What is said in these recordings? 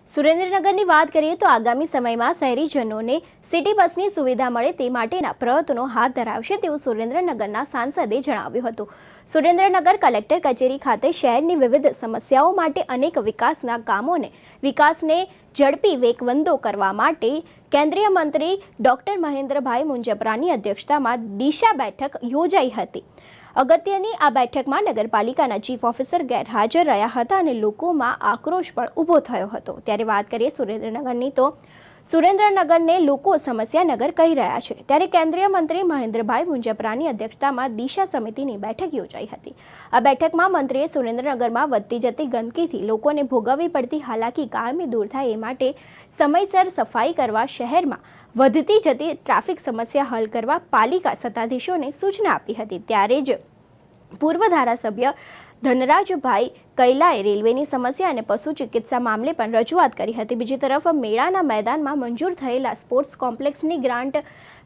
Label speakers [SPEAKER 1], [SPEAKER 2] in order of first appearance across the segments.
[SPEAKER 1] સુરેન્દ્રનગરની વાત કરીએ તો આગામી સમયમાં શહેરીજનોને સિટી બસની સુવિધા મળે તે માટેના પ્રયત્નો હાથ ધરાવશે તેવું સુરેન્દ્રનગરના સાંસદે જણાવ્યું હતું। સુરેન્દ્રનગર કલેક્ટર કચેરી ખાતે શહેરની વિવિધ સમસ્યાઓ માટે અનેક વિકાસના વિકાસને ઝડપી વેગવંદો કરવા માટે કેન્દ્રીય મંત્રી ડોક્ટર મહેન્દ્રભાઈ મુંજપરાની અધ્યક્ષતામાં દિશા બેઠક યોજાઈ હતી। અગત્યની આ બેઠકમાં નગરપાલિકાના ચીફ ઓફિસર ગેરહાજર રહ્યા હતા અને લોકોમાં આક્રોશ પણ ઊભો થયો હતો। ત્યારે વાત કરીએ સુરેન્દ્રનગરની તો સુરેન્દ્રનગરને લોકો સમસ્યા નગર કહી રહ્યા છે। ત્યારે કેન્દ્રીય મંત્રી મહેન્દ્રભાઈ મુંજપરાની અધ્યક્ષતામાં દિશા સમિતિની બેઠક યોજાઈ હતી। આ બેઠકમાં મંત્રીએ સુરેન્દ્રનગરમાં વધતી જતી ગંદકીથી લોકોને ભોગવવી પડતી હાલાકી કાયમી દૂર થાય એ માટે સમયસર સફાઈ કરવા, શહેરમાં વધતી જતી ટ્રાફિક સમસ્યા હલ કરવા પાલિકા સત્તાધીશોને સૂચના આપી હતી। ત્યારે જ પૂર્વ ધારાસભ્ય ધનરાજભાઈ કૈલાએ રેલવેની સમસ્યા અને પશુ ચિકિત્સા મામલે પણ રજૂઆત કરી હતી। બીજી તરફ મેળાના મેદાનમાં મંજૂર થયેલા સ્પોર્ટ્સ કોમ્પ્લેક્સની ગ્રાન્ટ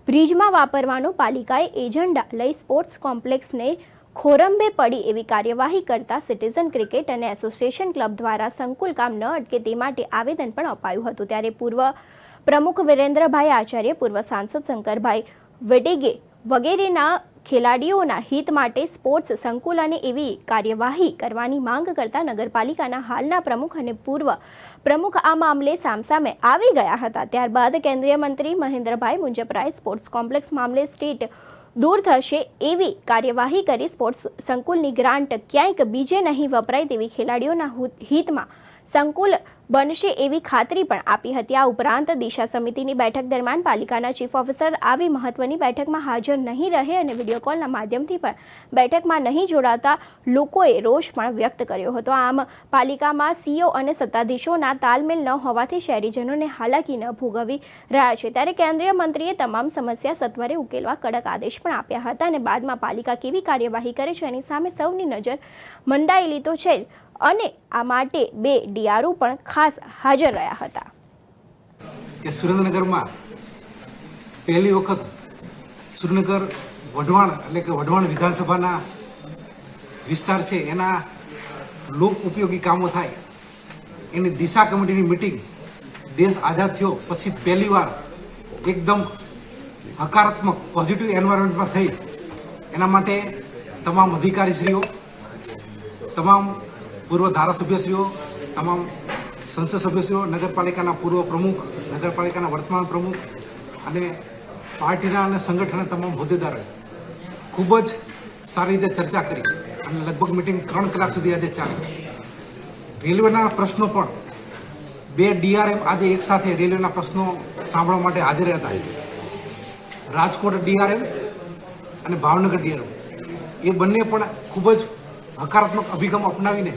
[SPEAKER 1] બ્રિજમાં વાપરવાનો પાલિકાએ એજન્ડા લઈ સ્પોર્ટ્સ કોમ્પ્લેક્સને ખોરંભે પડી એવી કાર્યવાહી કરતા સિટીઝન ક્રિકેટ અને એસોસિએશન ક્લબ દ્વારા સંકુલ કામ ન અટકે તે માટે આવેદન પણ અપાયું હતું। ત્યારે પૂર્વ પ્રમુખ વિરેન્દ્રભાઈ આચાર્ય, પૂર્વ સાંસદ શંકરભાઈ વેડિગે વગેરેના ખેલાડીઓના હિત માટે સ્પોર્ટ્સ સંકુલ અને એવી કાર્યવાહી કરવાની માંગ કરતા નગરપાલિકાના હાલના પ્રમુખ અને પૂર્વ પ્રમુખ આ મામલે સામસામે આવી ગયા હતા। ત્યારબાદ કેન્દ્રીય મંત્રી મહેન્દ્રભાઈ મુંજપરાએ સ્પોર્ટ્સ કોમ્પ્લેક્સ મામલે સ્ટેટ દૂર થશે એવી કાર્યવાહી કરી સ્પોર્ટ્સ સંકુલની ગ્રાન્ટ ક્યાંક બીજે નહીં વપરાય તેવી ખેલાડીઓના હિતમાં સંકુલ બનશે એવી ખાતરી પણ આપી હતી। આ ઉપરાંત દિશા સમિતિની બેઠક દરમિયાન પાલિકાના ચીફ ઓફિસર આવી મહત્વની બેઠકમાં હાજર નહીં રહે અને વિડીયો કોલના માધ્યમથી પણ બેઠકમાં નહીં જોડાતા લોકોએ રોષ પણ વ્યક્ત કર્યો હતો। આમ પાલિકામાં સીઓ અને સત્તાધીશોના તાલમેલ ન હોવાથી શહેરીજનોને હાલાકી ન ભોગવવી રહ્યા છે। ત્યારે કેન્દ્રીય મંત્રીએ તમામ સમસ્યા સત્વરે ઉકેલવા કડક આદેશ પણ આપ્યા હતા અને બાદમાં પાલિકા કેવી કાર્યવાહી કરે છે એની સામે સૌની નજર મંડાયેલી તો છે જ અને આ માટે 2 ડીઆરઓ પણ ખાસ હાજર રહ્યા હતા।
[SPEAKER 2] કે સુરેન્દ્રનગરમાં પહેલી વખત સુરેન્દ્રનગર વઢવાણ એટલે કે વઢવાણ વિધાનસભાના વિસ્તાર છે એના લોક ઉપયોગી કામો થાય એની દિશા કમિટીની મિટિંગ દેશ આઝાદ થયો પછી પહેલીવાર એકદમ હકારાત્મક પોઝિટિવ એન્વાયરમેન્ટમાં થઈ। એના માટે તમામ અધિકારીશ્રીઓ, તમામ પૂર્વ ધારાસભ્યશ્રીઓ, તમામ સંસદ સભ્યશ્રીઓ, નગરપાલિકાના પૂર્વ પ્રમુખ, નગરપાલિકાના વર્તમાન પ્રમુખ અને પાર્ટીના અને સંગઠનના તમામ હોદ્દેદારોએ ખૂબ જ સારી રીતે ચર્ચા કરી અને લગભગ મિટિંગ 3 કલાક સુધી આજે ચાલી। રેલવેના પ્રશ્નો પણ 2 ડીઆરએમ આજે એકસાથે રેલવેના પ્રશ્નો સાંભળવા માટે હાજર હતા। રાજકોટ ડીઆરએમ અને ભાવનગર ડીઆરએમ એ બંને પણ ખૂબ જ હકારાત્મક અભિગમ અપનાવીને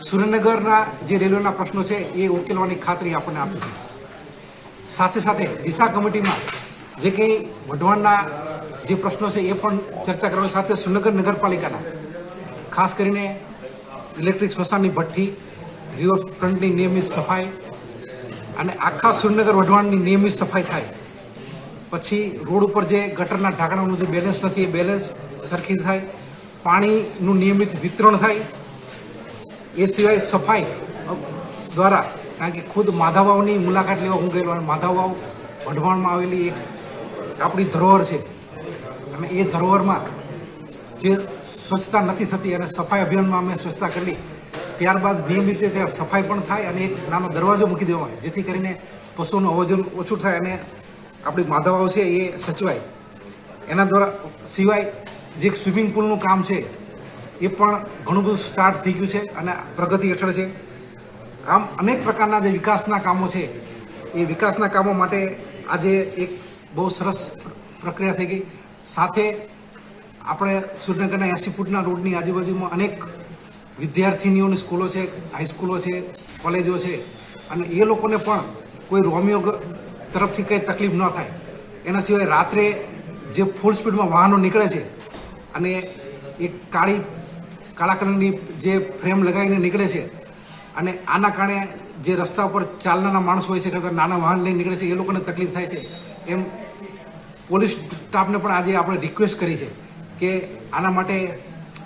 [SPEAKER 2] સુરેન્દ્રનગરના જે રેલવેના પ્રશ્નો છે એ ઉકેલવાની ખાતરી આપણને આપી છે। સાથે સાથે દિશા કમિટીમાં જે કંઈ વઢવાણના જે પ્રશ્નો છે એ પણ ચર્ચા કરવાની સાથે સુરેન્દ્રનગર નગરપાલિકાના ખાસ કરીને ઇલેક્ટ્રિક સ્મશાનની ભઠ્ઠી, રિવરફ્રન્ટની નિયમિત સફાઈ અને આખા સુરેન્દ્રનગર વઢવાણની નિયમિત સફાઈ થાય। પછી રોડ ઉપર જે ગટરના ઢાંકણાનું જે બેલેન્સ નથી એ બેલેન્સ સરખી થાય, પાણીનું નિયમિત વિતરણ થાય। એ સિવાય સફાઈ દ્વારા, કારણ કે ખુદ માધાવાવની મુલાકાત લેવા હું ગયેલો અને માધાવાવ વઢવાણમાં આવેલી એક આપણી ધરોહર છે અને એ ધરોહરમાં જે સ્વચ્છતા નથી થતી અને સફાઈ અભિયાનમાં અમે સ્વચ્છતા કરી। ત્યારબાદ નિયમિત રીતે ત્યાં સફાઈ પણ થાય અને એક નાનો દરવાજો મૂકી દેવામાં આવે જેથી કરીને પશુઓનું અવજન ઓછું થાય અને આપણી માધાવાવ છે એ સચવાય। એના દ્વારા સિવાય જે સ્વિમિંગ પુલનું કામ છે એ પણ ઘણું બધું સ્ટાર્ટ થઈ ગયું છે અને પ્રગતિ હેઠળ છે। આમ અનેક પ્રકારના જે વિકાસના કામો છે એ વિકાસના કામો માટે આજે એક બહુ સરસ પ્રક્રિયા થઈ ગઈ। સાથે આપણે સુરેન્દ્રનગરના 80 ફૂટના રોડની આજુબાજુમાં અનેક વિદ્યાર્થીનીઓની સ્કૂલો છે, હાઈસ્કૂલો છે, કોલેજો છે અને એ લોકોને પણ કોઈ રોમિયો તરફથી કંઈ તકલીફ ન થાય। એના સિવાય રાત્રે જે ફૂલ સ્પીડમાં વાહનો નીકળે છે અને એક કાળા કલરની જે ફ્રેમ લગાવીને નીકળે છે અને આના કારણે જે રસ્તા ઉપર ચાલનારા માણસો હોય છે કે નાના વાહન લઈને નીકળે છે એ લોકોને તકલીફ થાય છે। એમ પોલીસ સ્ટાફને પણ આજે આપણે રિક્વેસ્ટ કરી છે કે આના માટે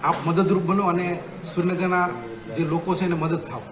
[SPEAKER 2] આપ મદદરૂપ બનો અને સુરેન્દ્રનગરના જે લોકો છે એને મદદ થાવ।